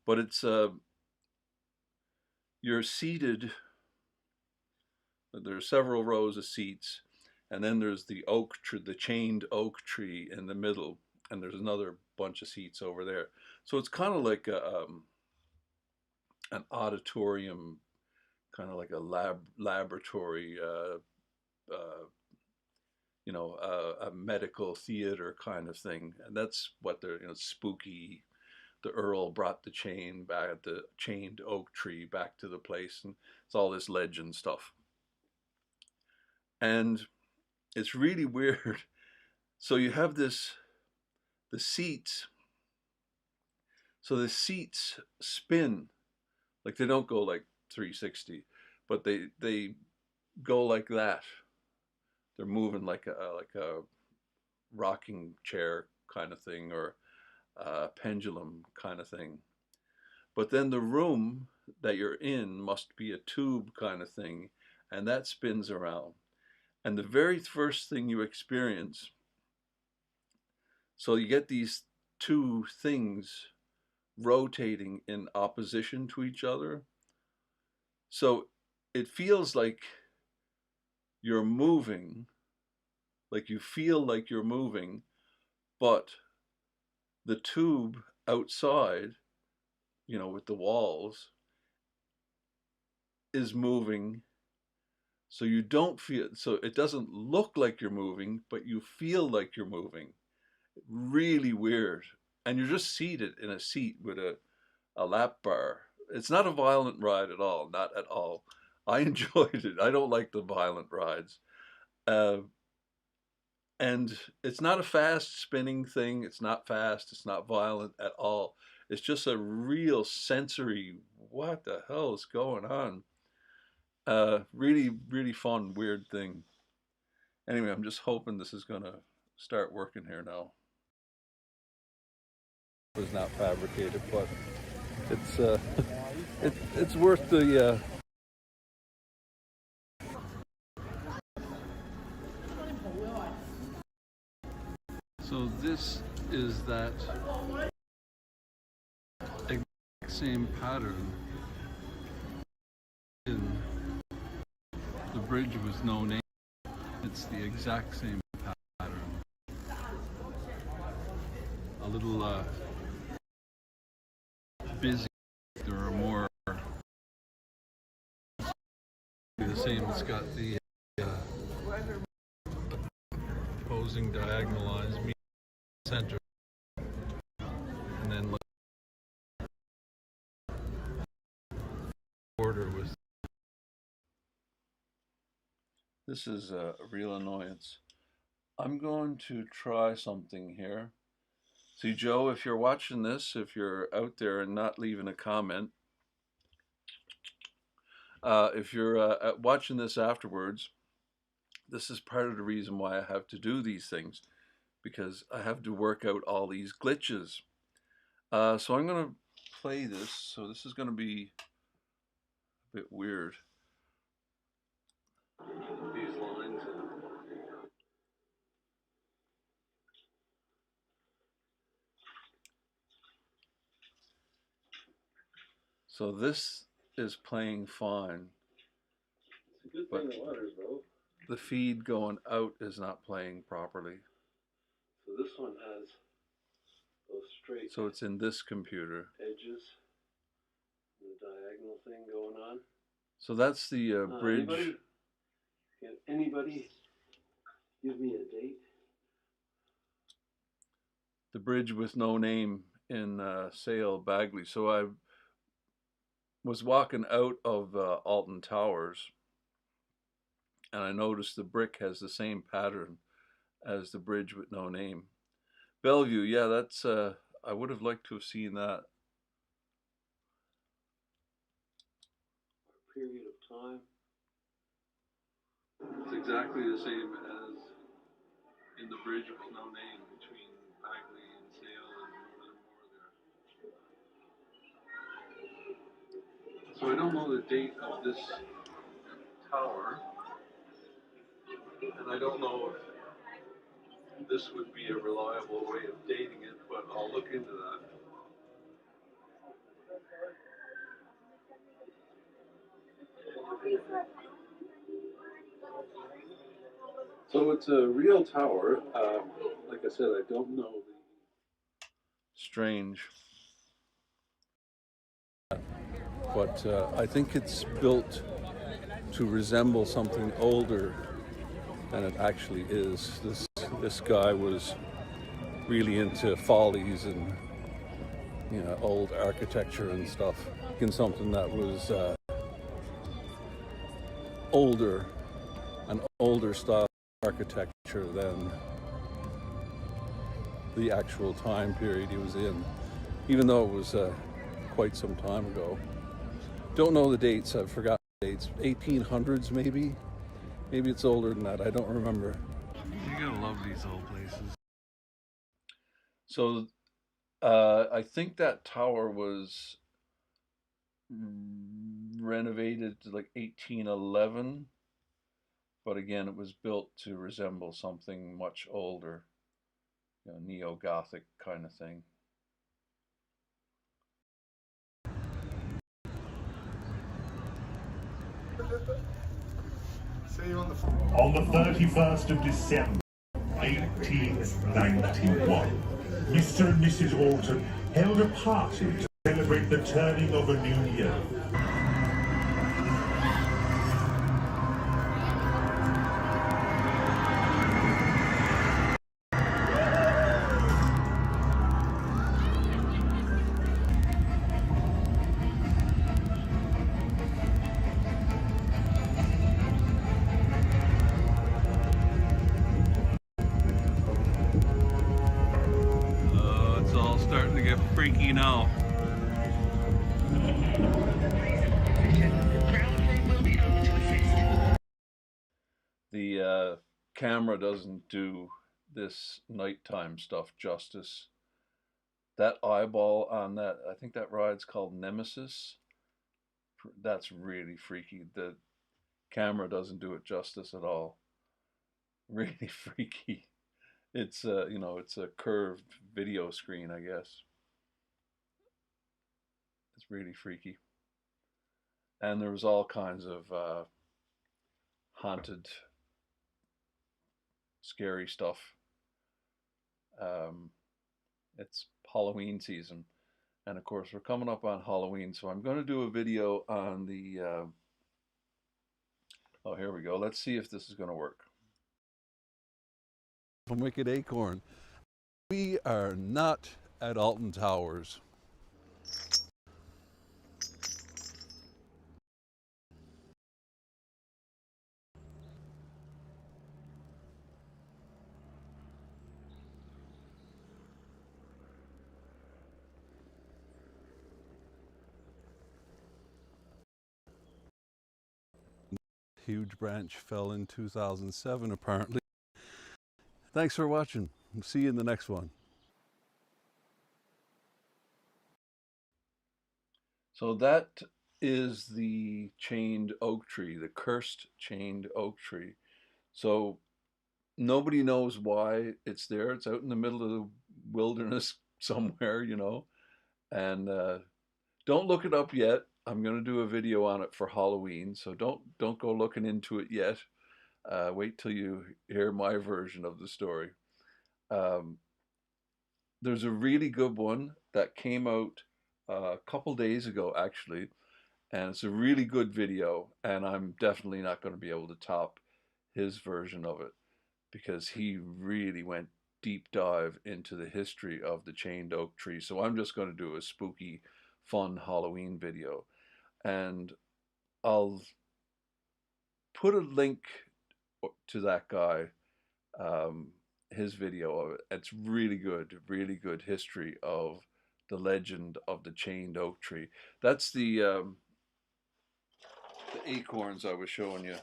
[SPEAKER 1] But it's you're seated. There are several rows of seats, and then there's the oak tree, the chained oak tree in the middle, and there's another bunch of seats over there. So it's kind of like an auditorium, kind of like a laboratory. A medical theater kind of thing, and that's what they're, spooky. The Earl brought the chained oak tree back to the place, and it's all this legend stuff. And it's really weird. So you have the seats. So the seats spin, like they don't go like 360, but they go like that. They're moving like a rocking chair kind of thing, or a pendulum kind of thing. But then the room that you're in must be a tube kind of thing, and that spins around. And the very first thing you experience, so you get these two things rotating in opposition to each other. So it feels like you're moving, like you feel like you're moving, but the tube outside, with the walls, is moving. So you don't feel, so it doesn't look like you're moving, but you feel like you're moving. Really weird. And you're just seated in a seat with a lap bar. It's not a violent ride at all, not at all. I enjoyed it. I don't like the violent rides. And it's not a fast spinning thing. It's not fast. It's not violent at all. It's just a real sensory, what the hell is going on? Really, really fun, weird thing. Anyway, I'm just hoping this is going to start working here now. It was not fabricated, but it's it's worth the So this is that exact same pattern in the bridge with no name. It's the exact same pattern. A little busy. There are more. The same. It's got the opposing diagonal lines meet the center, and then border with. This is a real annoyance. I'm going to try something here. See, Joe, if you're watching this, if you're out there and not leaving a comment, if you're watching this afterwards, this is part of the reason why I have to do these things, because I have to work out all these glitches. So I'm going to play this. So this is going to be a bit weird. These lines. So this is playing fine, but the feed going out is not playing properly. So this one has those straight. So it's in this computer. Edges, the diagonal thing going on. So that's the bridge.
[SPEAKER 11] Can anybody give me a date?
[SPEAKER 1] The bridge with no name in Sale, Bagley. So I was walking out of Alton Towers, and I noticed the brick has the same pattern as the bridge with no name. Bellevue, yeah, that's, I would have liked to have seen that.
[SPEAKER 11] Period of time.
[SPEAKER 1] It's exactly the same as in the bridge with no name between Bagley and Sale and Northern Moor there. So I don't know the date of this tower, and I don't know if this would be a reliable way of dating it, but I'll look into that. So it's a real tower. Like I said, I don't know the strange, but I think it's built to resemble something older than it actually is. This guy was really into follies and, you know, old architecture and stuff, and something that was older, an older style architecture than the actual time period he was in, even though it was quite some time ago. Don't know the dates, I've forgotten the dates. 1800s maybe? Maybe it's older than that, I don't remember.
[SPEAKER 9] You gotta love these old places.
[SPEAKER 1] So I think that tower was renovated to like 1811, but again it was built to resemble something much older, you know, neo-Gothic kind of thing.
[SPEAKER 10] On the 31st of December, 1891, Mr. and Mrs. Alton held a party to celebrate the turning of a new year.
[SPEAKER 1] It's all starting to get freaky now. The camera doesn't do this nighttime stuff justice. That eyeball on that, I think that ride's called Nemesis. That's really freaky. The camera doesn't do it justice at all. Really freaky. It's you know, it's a curved video screen, I guess. It's really freaky. And there was all kinds of haunted, scary stuff. It's Halloween season, and of course we're coming up on Halloween, so I'm going to do a video on the oh, here we go. Let's see if this is going to work. From Wicked Acorn, we are not at Alton Towers. Huge branch fell in 2007 apparently. Thanks for watching. See you in the next one. So that is the chained oak tree, the cursed chained oak tree. So nobody knows why it's there. It's out in the middle of the wilderness somewhere, you know. And don't look it up yet. I'm going to do a video on it for Halloween, so don't go looking into it yet. Wait till you hear my version of the story. There's a really good one that came out a couple days ago, actually, And it's a really good video, and I'm definitely not going to be able to top his version of it because he really went deep dive into the history of the chained oak tree. So I'm just going to do a spooky, fun Halloween video, and I'll put a link to that guy, his video of it. It's really good history of the legend of the chained oak tree. That's the acorns I was showing you.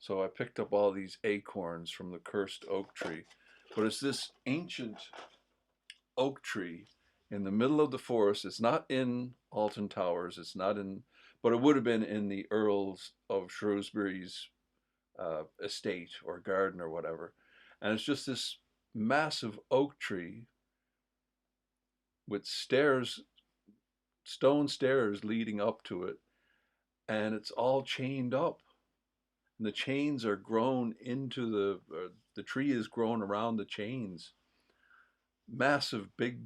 [SPEAKER 1] So I picked up all these acorns from the cursed oak tree. But it's this ancient oak tree in the middle of the forest. It's not in Alton Towers. It's not in, but it would have been in the Earls of Shrewsbury's estate or garden or whatever. And it's just this massive oak tree with stairs, stone stairs leading up to it. And it's all chained up. And the chains are grown into the tree is grown around the chains. Massive big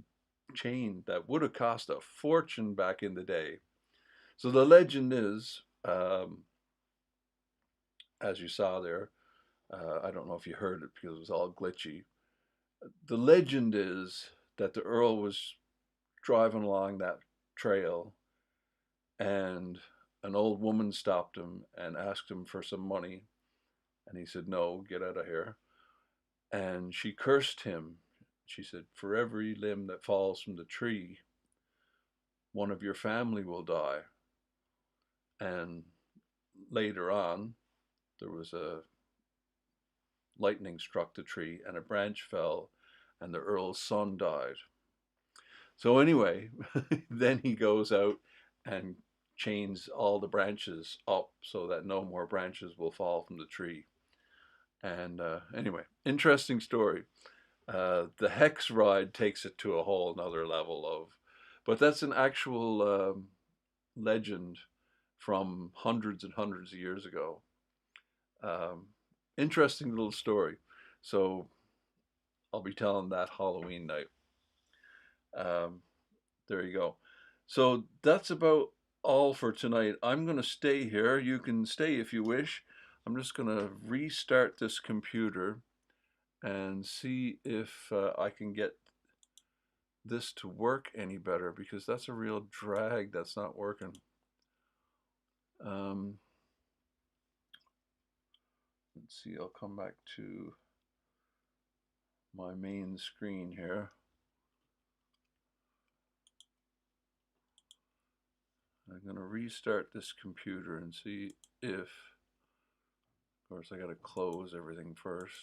[SPEAKER 1] chain that would have cost a fortune back in the day. So the legend is, as you saw there, I don't know if you heard it because it was all glitchy. The legend is that the Earl was driving along that trail and an old woman stopped him and asked him for some money. And he said, no, get out of here. And she cursed him. She said, for every limb that falls from the tree, one of your family will die. And later on, there was a lightning struck the tree and a branch fell and the Earl's son died. So anyway, then he goes out and chains all the branches up so that no more branches will fall from the tree. And anyway, interesting story. The hex ride takes it to a whole nother level of, but that's an actual legend from hundreds and hundreds of years ago. Interesting little story. So I'll be telling that Halloween night. There you go. So that's about all for tonight. I'm going to stay here. You can stay if you wish. I'm just going to restart this computer and see if I can get this to work any better, because that's a real drag that's not working. Let's see, I'll come back to my main screen here. I'm going to restart this computer and see if, of course, I got to close everything first.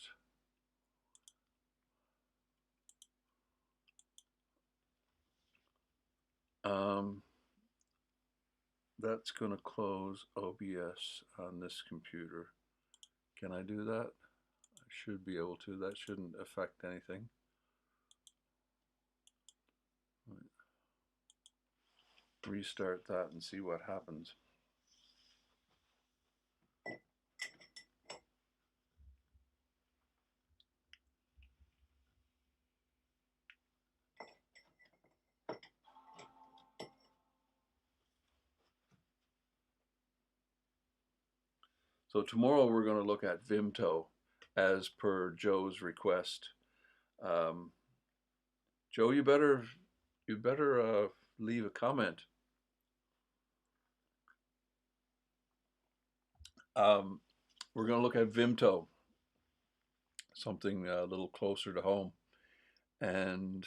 [SPEAKER 1] That's going to close OBS on this computer. Can I do that? I should be able to. That shouldn't affect anything. Restart that and see what happens. So tomorrow we're going to look at Vimto as per Joe's request. Joe, you better leave a comment. We're going to look at Vimto, something a little closer to home, and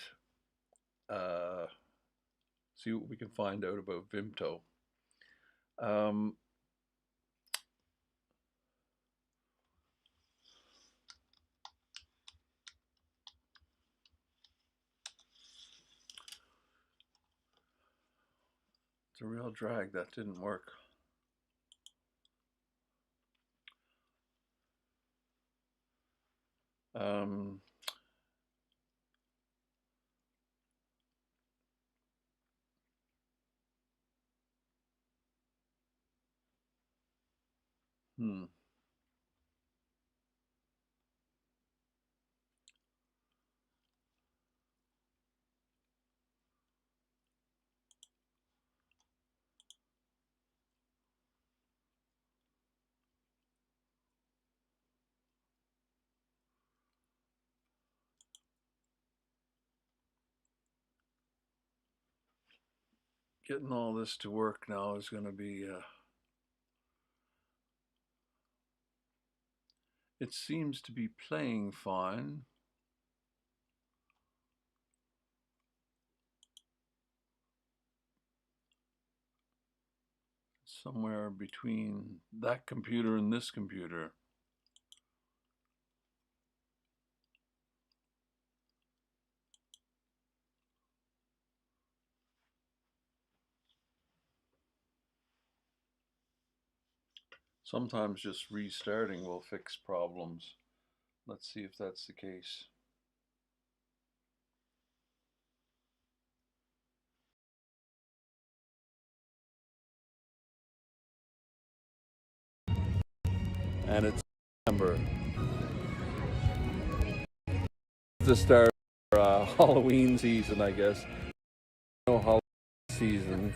[SPEAKER 1] see what we can find out about Vimto. It's a real drag. That didn't work. Getting all this to work now is going to be, it seems to be playing fine. Somewhere between that computer and this computer. Sometimes just restarting will fix problems. Let's see if that's the case. And it's September. To start Halloween season, I guess. No Halloween season.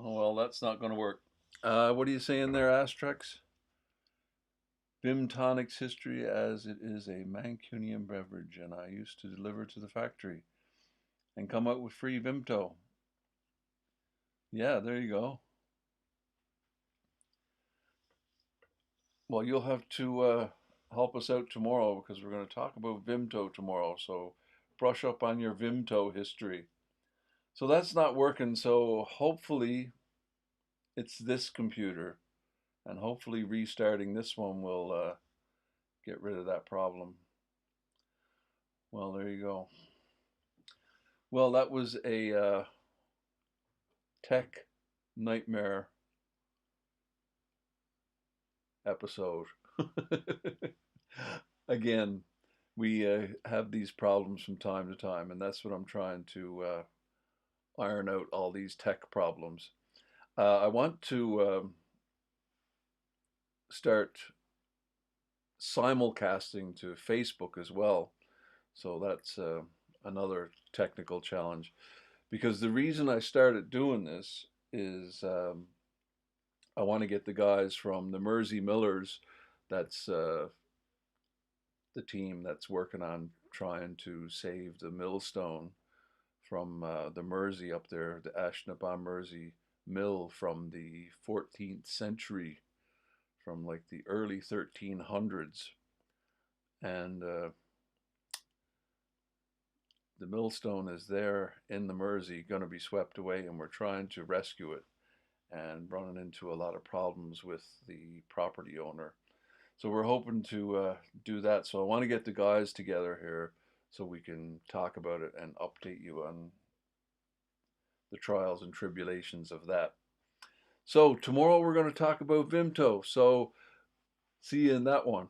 [SPEAKER 1] Oh well, that's not going to work. What are you saying there, Asterix? Vim Tonic's history as it is a Mancunian beverage, and I used to deliver to the factory and come out with free Vimto. Yeah, there you go. Well, you'll have to help us out tomorrow because we're going to talk about Vimto tomorrow. So brush up on your Vimto history. So that's not working. So hopefully it's this computer, and hopefully restarting this one will get rid of that problem. Well, there you go. Well, that was a tech nightmare episode. Again, we have these problems from time to time, and that's what I'm trying to iron out, all these tech problems. I want to start simulcasting to Facebook as well. So that's another technical challenge. Because the reason I started doing this is I want to get the guys from the Mersey Millers, that's the team that's working on trying to save the millstone from the Mersey up there, the Ashtabula-on-Mersey mill from the 14th century, from like the early 1300s. And the millstone is there in the Mersey, going to be swept away, and we're trying to rescue it, and running into a lot of problems with the property owner. So we're hoping to do that. So I want to get the guys together here so we can talk about it and update you on the trials and tribulations of that. So tomorrow we're going to talk about Vimto. So see you in that one.